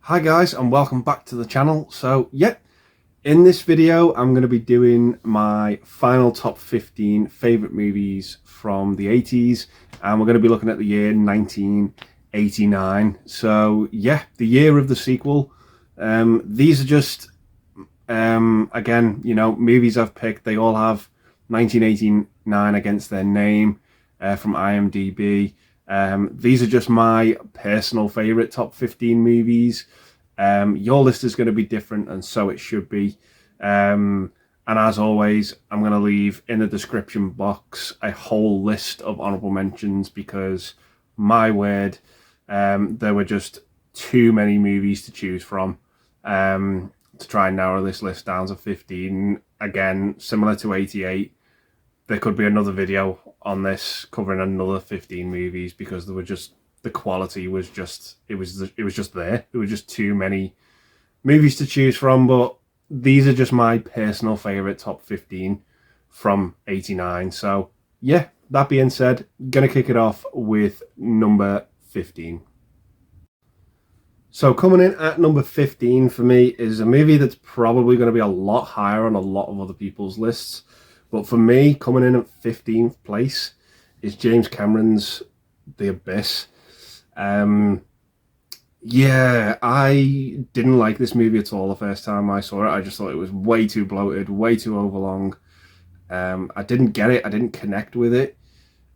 Hi guys, and welcome back to the channel. In this video I'm going to be doing my final top 15 favourite movies from the 80s, and we're going to be looking at the year 1989. The year of the sequel. These are just again, movies I've picked. They all have 1989 against their name from IMDb. These are just my personal favourite top 15 movies. Your list is going to be different, and so it should be. And as always, I'm going to leave in the description box a whole list of honourable mentions because, my word, there were just too many movies to choose from to try and narrow this list down to 15. Again, similar to 88. There could be another video on this covering another 15 movies because there were just, the quality was just, it was just there. There were just too many movies to choose from, but these are just my personal favourite top 15 from 89. So yeah, that being said, gonna kick it off with number 15. So coming in at number 15 for me is a movie that's probably going to be a lot higher on a lot of other people's lists. But for me, coming in at 15th place is James Cameron's The Abyss. I didn't like this movie at all the first time I saw it. I just thought it was way too bloated, way too overlong. I didn't get it. I didn't connect with it.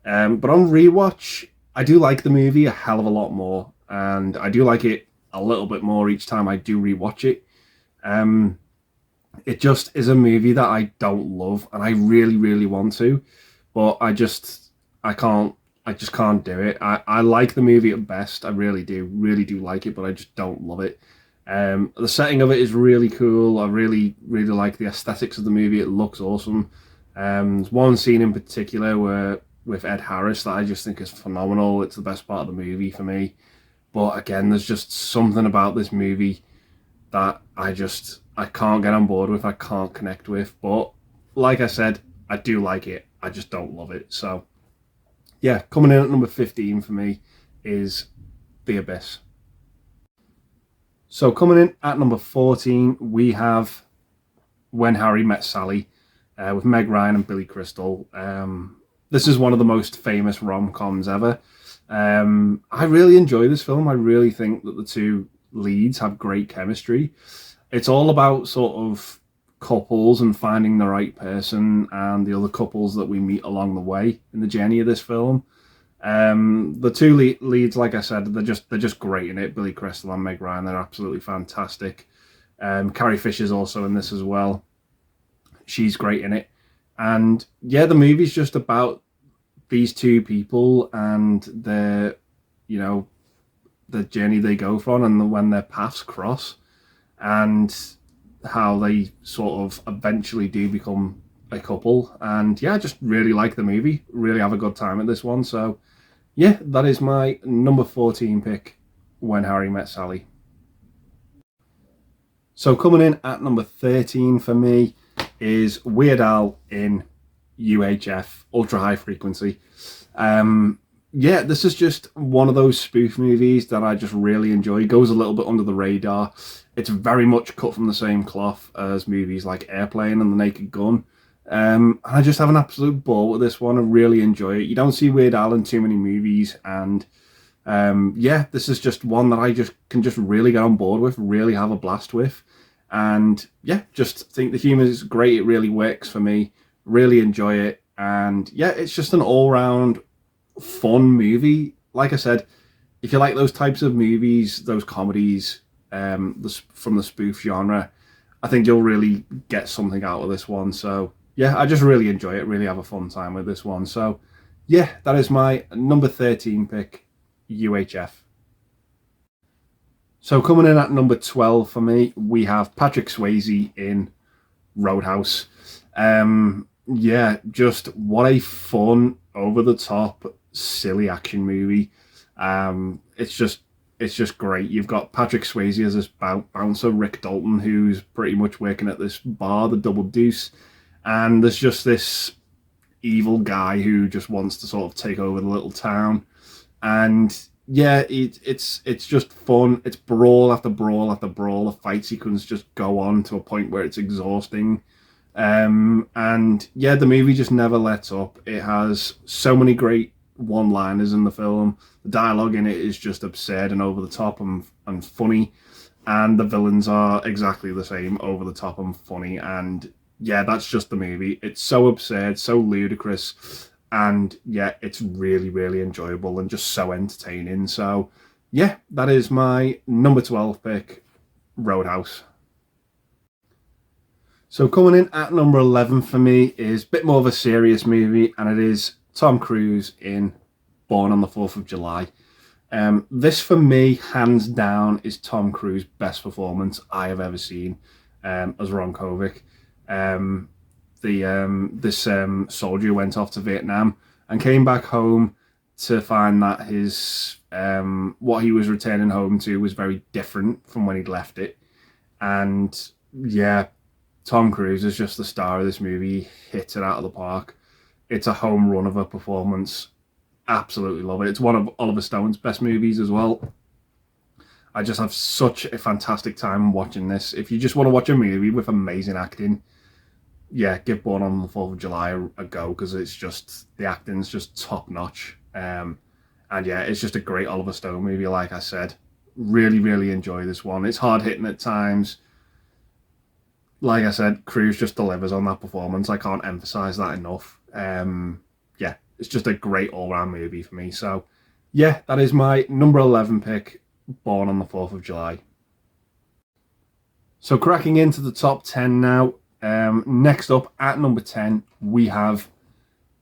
But on rewatch, I do like the movie a hell of a lot more. And I do like it a little bit more each time I do rewatch it. It just is a movie that I don't love, and I really, really want to, but I just can't do it. I like the movie at best. I really do like it, but I just don't love it. The setting of it is really cool. I really, really like the aesthetics of the movie. It looks awesome. There's one scene in particular where with Ed Harris that I just think is phenomenal. It's the best part of the movie for me. But again, there's just something about this movie that I can't get on board with, I can't connect with. But like I said, I do like it. I just don't love it. So yeah, coming in at number 15 for me is The Abyss. So coming in at number 14, we have When Harry Met Sally with Meg Ryan and Billy Crystal. This is one of the most famous rom-coms ever. I really enjoy this film. I really think that the two leads have great chemistry. It's all about sort of couples and finding the right person and the other couples that we meet along the way in the journey of this film. The two leads, like I said, they're just great in it. Billy Crystal and Meg Ryan, they're absolutely fantastic. Carrie Fisher's also in this as well. She's great in it. And yeah, the movie's just about these two people and their, the journey they go from and when their paths cross and how they sort of eventually do become a couple. And yeah, I just really like the movie, really have a good time at this one. So yeah, that is my number 14 pick, When Harry Met Sally. So coming in at number 13 for me is Weird Al in UHF, Ultra High Frequency. This is just one of those spoof movies that I just really enjoy. It goes a little bit under the radar. It's very much cut from the same cloth as movies like Airplane and The Naked Gun. I just have an absolute ball with this one. I really enjoy it. You don't see Weird Al in too many movies, and this is just one that I can really get on board with, really have a blast with. And yeah, just think the humour is great. It really works for me. Really enjoy it. And yeah, it's just an all-round fun movie. Like I said, if you like those types of movies, those comedies from the spoof genre, I think you'll really get something out of this one. So yeah, I just really enjoy it, really have a fun time with this one. So yeah, that is my number 13 pick, UHF. So coming in at number 12 for me, we have Patrick Swayze in Roadhouse. Just what a fun, over-the-top, silly action movie. It's just great. You've got Patrick Swayze as this bouncer, Rick Dalton, who's pretty much working at this bar, the Double Deuce, and there's just this evil guy who just wants to sort of take over the little town. And yeah, it's just fun. It's brawl after brawl after brawl. The fight sequence just go on to a point where it's exhausting. And yeah, the movie just never lets up. It has so many great one-liners in the film. The dialogue in it is just absurd and over the top and funny. And the villains are exactly the same, over the top and funny. And yeah, that's just the movie. It's so absurd, so ludicrous. And yeah, it's really, really enjoyable and just so entertaining. So yeah, that is my number 12 pick, Roadhouse. So coming in at number 11 for me is a bit more of a serious movie, and it is Tom Cruise in Born on the 4th of July. This for me, hands down, is Tom Cruise's best performance I have ever seen as Ron Kovic. This soldier went off to Vietnam and came back home to find that his what he was returning home to was very different from when he'd left it. And yeah, Tom Cruise is just the star of this movie. He hits it out of the park. It's a home run of a performance. Absolutely love it. It's one of Oliver Stone's best movies as well. I just have such a fantastic time watching this. If you just want to watch a movie with amazing acting, yeah, give Born on the 4th of July a go, because it's just, the acting's just top notch. And yeah, it's just a great Oliver Stone movie, like I said. Really, really enjoy this one. It's hard hitting at times. Like I said, Cruise just delivers on that performance. I can't emphasize that enough. Yeah, it's just a great all-round movie for me. So yeah, that is my number 11 pick, Born on the 4th of July. So cracking into the top 10 now. Next up at number 10, we have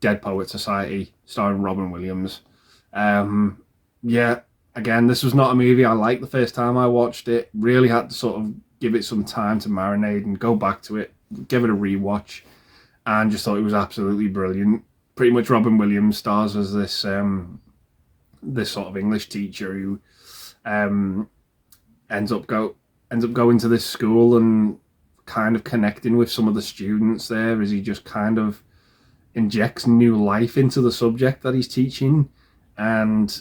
Dead Poet Society, starring Robin Williams. Yeah, again, this was not a movie I liked the first time I watched it. Really had to sort of give it some time to marinate and go back to it, give it a rewatch, and just thought it was absolutely brilliant. Pretty much Robin Williams stars as this this sort of English teacher who ends up going to this school and kind of connecting with some of the students there as he just kind of injects new life into the subject that he's teaching. And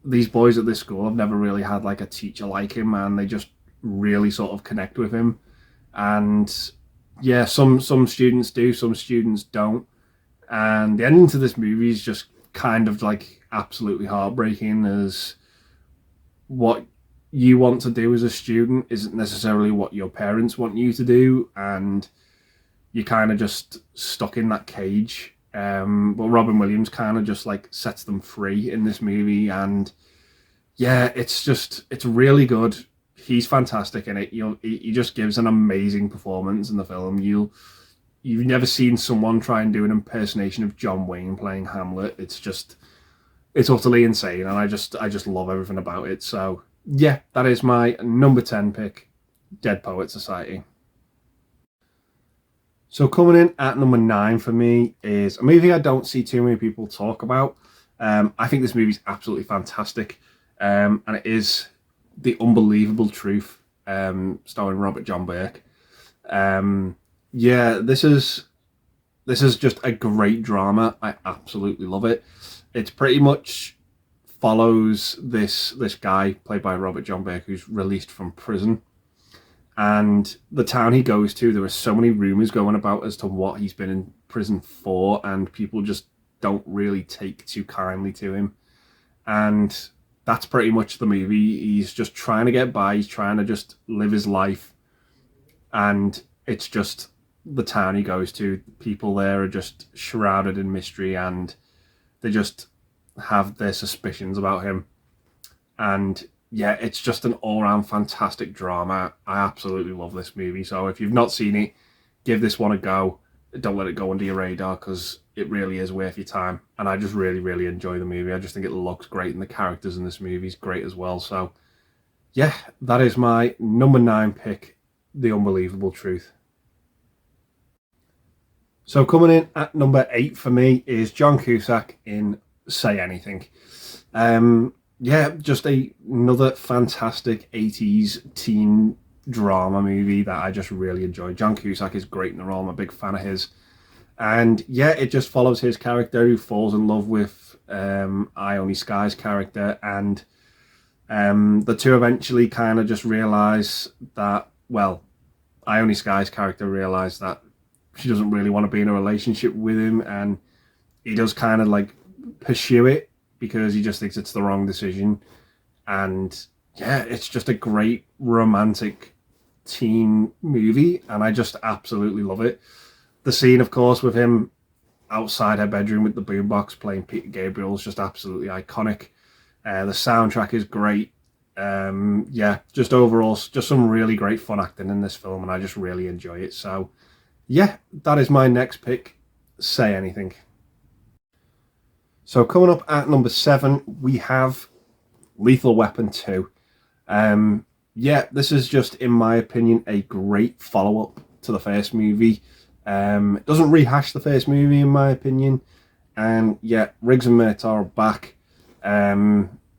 these boys at this school have never really had like a teacher like him, and they just really sort of connect with him. And yeah, some students do, some students don't. And the ending to this movie is just kind of like absolutely heartbreaking, as what you want to do as a student isn't necessarily what your parents want you to do, and you're kind of just stuck in that cage. But Robin Williams kind of just like sets them free in this movie, and yeah, it's really good. He's fantastic in it. He just gives an amazing performance in the film. You've never seen someone try and do an impersonation of John Wayne playing Hamlet. It's utterly insane, and I just love everything about it. So yeah, that is my number 10 pick, Dead Poet Society. So coming in at number 9 for me is a movie I don't see too many people talk about. I think this movie's absolutely fantastic, and it is The Unbelievable Truth, starring Robert John Burke. Yeah, this is just a great drama. I absolutely love it. It's pretty much follows this guy played by Robert John Burke, who's released from prison, and the town he goes to, there are so many rumors going about as to what he's been in prison for, and people just don't really take too kindly to him. And that's pretty much the movie. He's just trying to get by. He's trying to just live his life, and it's just the town he goes to. People there are just shrouded in mystery, and they just have their suspicions about him. And yeah, it's just an all-round fantastic drama. I absolutely love this movie. So if you've not seen it, give this one a go. Don't let it go under your radar, because it really is worth your time. And I just really, really enjoy the movie. I just think it looks great, and the characters in this movie is great as well. So yeah, that is my number 9 pick, The Unbelievable Truth. So coming in at number 8 for me is John Cusack in Say Anything. Yeah, just another fantastic 80s teen drama movie that I just really enjoy. John Cusack is great in the role. I'm a big fan of his. And yeah, it just follows his character who falls in love with Ione Skye's character, and The two eventually kind of just realise that, well, Ione Skye's character realised that she doesn't really want to be in a relationship with him, and he does kind of like pursue it because he just thinks it's the wrong decision. And yeah, it's just a great romantic teen movie, and I just absolutely love it. The scene, of course, with him outside her bedroom with the boombox playing Peter Gabriel is just absolutely iconic. The soundtrack is great. Yeah, just overall, just some really great fun acting in this film, and I just really enjoy it. So yeah, that is my next pick, Say Anything. So coming up at number 7, we have Lethal Weapon 2. Yeah, this is just, in my opinion, a great follow-up to the first movie. It doesn't rehash the first movie, in my opinion. And yeah, Riggs and Murtaugh are back.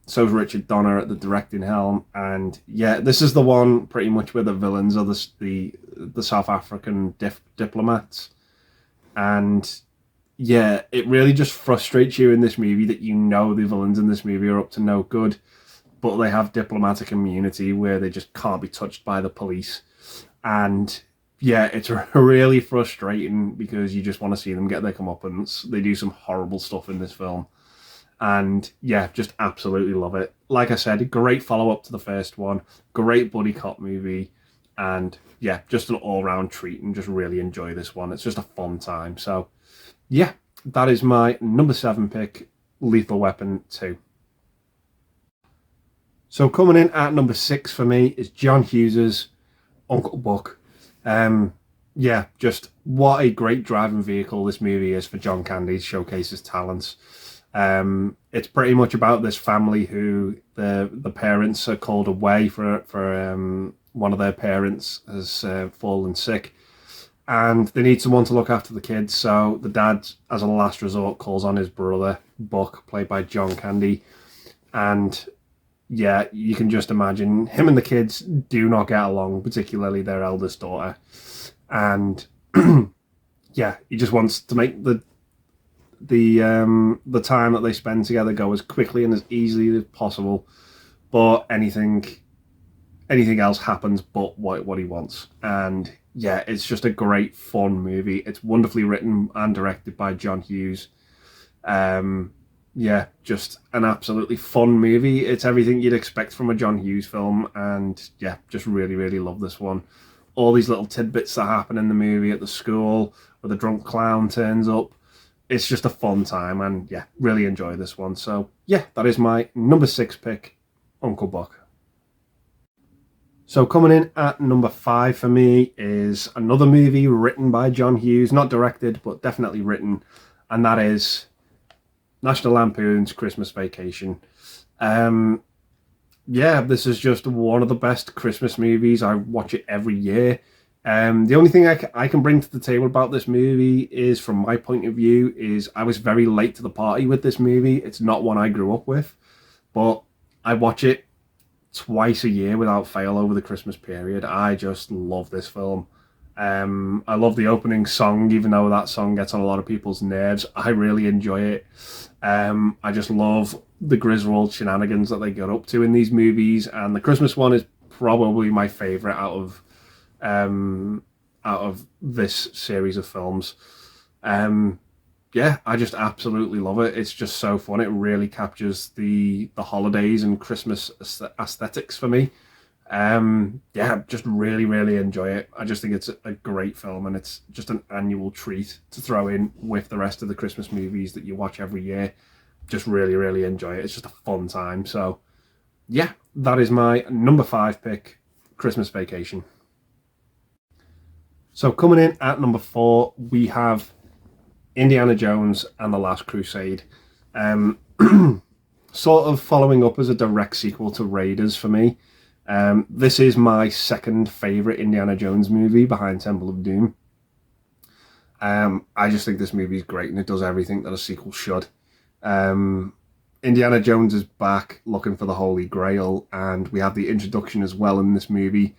So's Richard Donner at the directing helm. And yeah, this is the one pretty much where the villains are the South African diplomats. And yeah, it really just frustrates you in this movie that you know the villains in this movie are up to no good, but they have diplomatic immunity where they just can't be touched by the police. And yeah, it's really frustrating because you just want to see them get their comeuppance. They do some horrible stuff in this film. And yeah, just absolutely love it. Like I said, great follow-up to the first one, great buddy cop movie, and yeah, just an all-round treat, and just really enjoy this one. It's just a fun time. So yeah, that is my number 7 pick, Lethal Weapon 2. So coming in at number 6 for me is John Hughes's Uncle Buck. Yeah, just what a great driving vehicle this movie is for John Candy to showcase his talents. It's pretty much about this family who the parents are called away for one of their parents has fallen sick, and they need someone to look after the kids. So the dad, as a last resort, calls on his brother Buck, played by John Candy, and yeah, you can just imagine him and the kids do not get along, particularly their eldest daughter, and yeah, he just wants to make the time that they spend together go as quickly and as easily as possible, but anything else happens but what he wants. And yeah, it's just a great fun movie. It's wonderfully written and directed by John Hughes. Yeah, just an absolutely fun movie. It's everything you'd expect from a John Hughes film, and yeah, just really, really love this one. All these little tidbits that happen in the movie at the school where the drunk clown turns up. It's just a fun time, and yeah, really enjoy this one. So yeah, that is my number 6 pick, Uncle Buck. So coming in at number 5 for me is another movie written by John Hughes, not directed, but definitely written, and that is National Lampoon's Christmas Vacation. Yeah, this is just one of the best Christmas movies. I watch it every year. The only thing I can bring to the table about this movie is, from my point of view, is I was very late to the party with this movie. It's not one I grew up with, but I watch it twice a year without fail over the Christmas period. I just love this film. I love the opening song, even though that song gets on a lot of people's nerves. I really enjoy it. I just love the Griswold shenanigans that they get up to in these movies, and the Christmas one is probably my favourite out of this series of films. Yeah, I just absolutely love it. It's just so fun. It really captures the holidays and Christmas aesthetics for me. Yeah, just really, really enjoy it. I just think it's a great film, and it's just an annual treat to throw in with the rest of the Christmas movies that you watch every year. Just really, really enjoy it. It's just a fun time. So yeah, that is my number 5 pick, Christmas Vacation. So coming in at number 4, we have Indiana Jones and the Last Crusade. Sort of following up as a direct sequel to Raiders for me. This is my second favourite Indiana Jones movie behind Temple of Doom. I just think this movie is great, and it does everything that a sequel should. Indiana Jones is back looking for the Holy Grail, and we have the introduction as well in this movie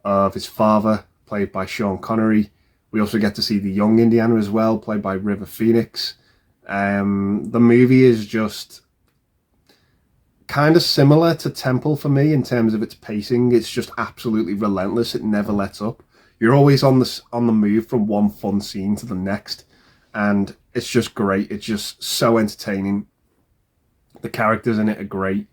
of his father, played by Sean Connery. We also get to see the young Indiana as well, played by River Phoenix. The movie is just kind of similar to Temple for me in terms of its pacing. It's just absolutely relentless. It never lets up. You're always on the move from one fun scene to the next, and it's just great. It's just so entertaining. The characters in it are great.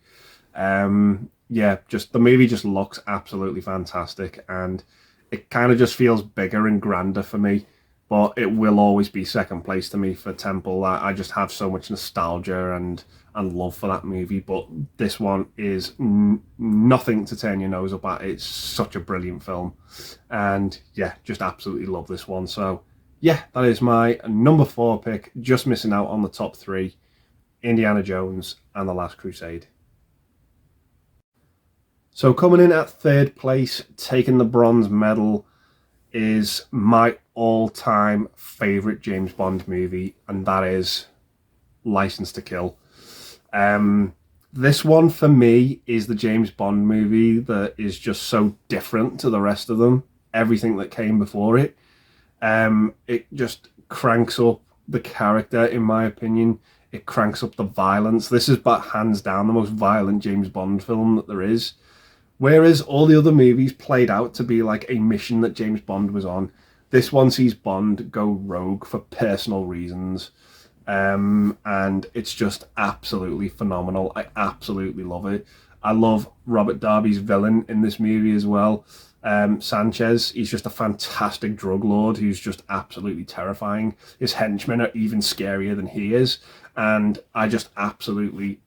Yeah, just the movie just looks absolutely fantastic, and it kind of just feels bigger and grander for me. But it will always be second place to me for Temple. I just have so much nostalgia and love for that movie. But this one is nothing to turn your nose up at. It's such a brilliant film, and yeah, just absolutely love this one. So yeah, that is my number 4 pick. Just missing out on the top 3: Indiana Jones and The Last Crusade. So coming in at 3rd place, taking the bronze medal, is my all-time favourite James Bond movie, and that is License to Kill. This one for me is the James Bond movie that is just so different to the rest of them, everything that came before it. It just cranks up the character, in my opinion. It cranks up the violence. This is but hands down the most violent James Bond film that there is. Whereas all the other movies played out to be like a mission that James Bond was on, this one sees Bond go rogue for personal reasons. And it's just absolutely phenomenal. I absolutely love it. I love Robert Darby's villain in this movie as well. Sanchez, he's just a fantastic drug lord who's just absolutely terrifying. His henchmen are even scarier than he is. And I just absolutely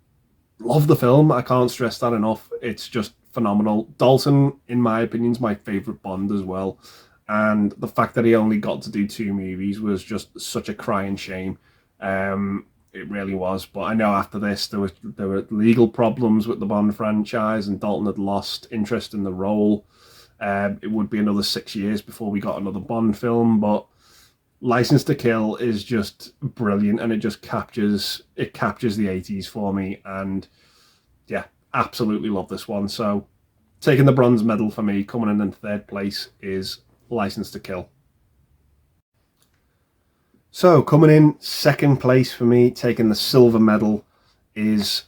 love the film. I can't stress that enough. It's just phenomenal. Dalton, in my opinion, is my favourite Bond as well. And the fact that he only got to do 2 movies was just such a crying shame. It really was. But I know after this, there were legal problems with the Bond franchise, and Dalton had lost interest in the role. It would be another 6 years before we got another Bond film, but License to Kill is just brilliant, and it just captures the 80s for me, and yeah, absolutely love this one. So taking the bronze medal for me, coming in 3rd place, is License to Kill. So coming in 2nd place for me, taking the silver medal, is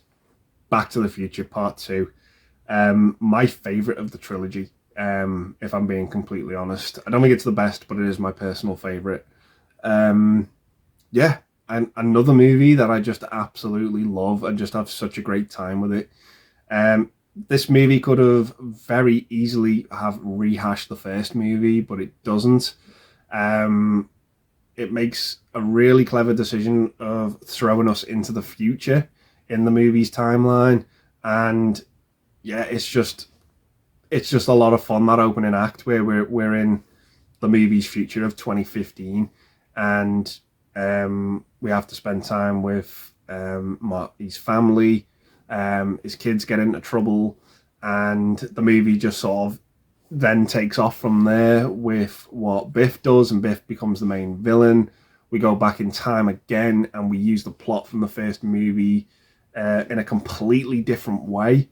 Back to the Future Part 2. My favourite of the trilogy, if I'm being completely honest. I don't think it's the best, but it is my personal favourite. Yeah, and another movie that I just absolutely love and just have such a great time with it. This movie could have very easily have rehashed the first movie, but it doesn't. It makes a really clever decision of throwing us into the future in the movie's timeline, and yeah, it's just a lot of fun, that opening act where we're in the movie's future of 2015, and we have to spend time with his family. His kids get into trouble, and the movie just sort of then takes off from there with what Biff does, and Biff becomes the main villain. We go back in time again, and we use the plot from the first movie in a completely different way.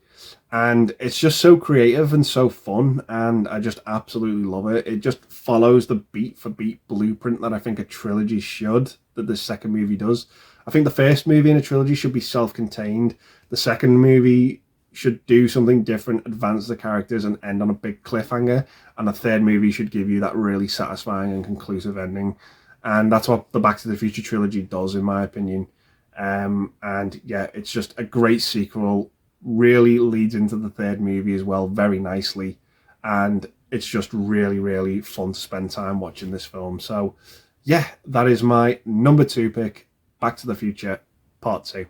And it's just so creative and so fun, and I just absolutely love it. It just follows the beat for beat blueprint that I think a trilogy should, that this second movie does. I think the first movie in a trilogy should be self-contained. The second movie should do something different, advance the characters, and end on a big cliffhanger. And the third movie should give you that really satisfying and conclusive ending. And that's what the Back to the Future trilogy does, in my opinion. And yeah, it's just a great sequel. Really leads into the third movie as well very nicely. And it's just really, really fun to spend time watching this film. So yeah, that is my number 2 pick, Back to the Future Part 2.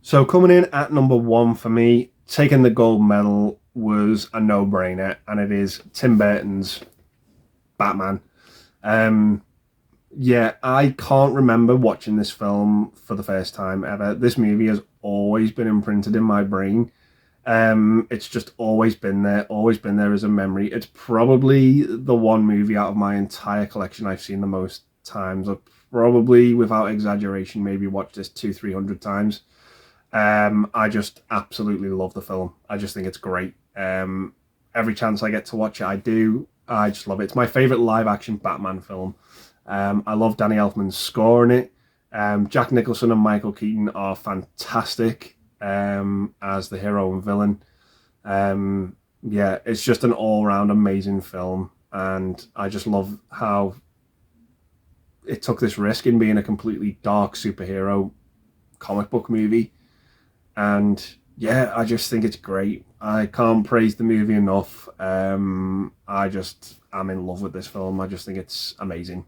So coming in at number 1 for me, taking the gold medal, was a no-brainer, and it is Tim Burton's Batman. Yeah, I can't remember watching this film for the first time ever. This movie has always been imprinted in my brain. It's just always been there as a memory. It's probably the one movie out of my entire collection I've seen the most times. I've probably, without exaggeration, maybe watched this 200-300 times. I just absolutely love the film. I just think it's great. Every chance I get to watch it, I do. I just love it. It's my favourite live-action Batman film. I love Danny Elfman's score in it. Jack Nicholson and Michael Keaton are fantastic as the hero and villain. Yeah, it's just an all-round amazing film, and I just love how it took this risk in being a completely dark superhero comic book movie. And yeah, I just think it's great. I can't praise the movie enough. I'm in love with this film. I just think it's amazing.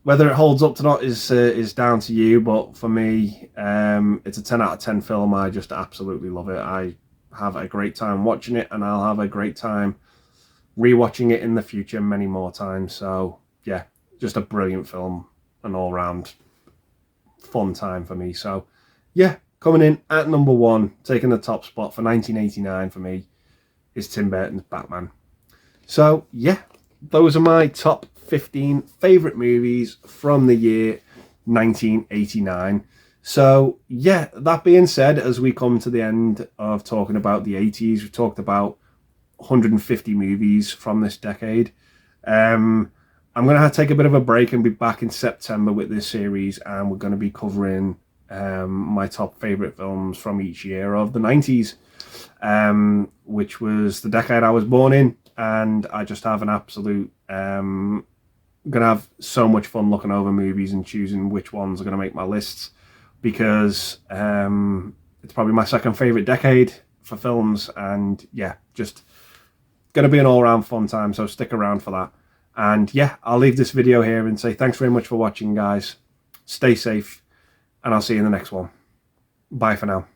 Whether it holds up to not is down to you, but for me, it's a 10 out of 10 film. I just absolutely love it. I have a great time watching it, and I'll have a great time rewatching it in the future many more times. So yeah, just a brilliant film, an all-round fun time for me. So yeah, coming in at number 1, taking the top spot for 1989 for me, is Tim Burton's Batman. So yeah, those are my top 15 favourite movies from the year 1989. So yeah, that being said, as we come to the end of talking about the 80s, we've talked about 150 movies from this decade. I'm going to have to take a bit of a break and be back in September with this series, and we're going to be covering my top favourite films from each year of the 90s, which was the decade I was born in, and I just have an absolute... going to have so much fun looking over movies and choosing which ones are going to make my lists, because it's probably my second favourite decade for films, and yeah, just going to be an all-round fun time, so stick around for that. And yeah, I'll leave this video here and say thanks very much for watching, guys. Stay safe, and I'll see you in the next one. Bye for now.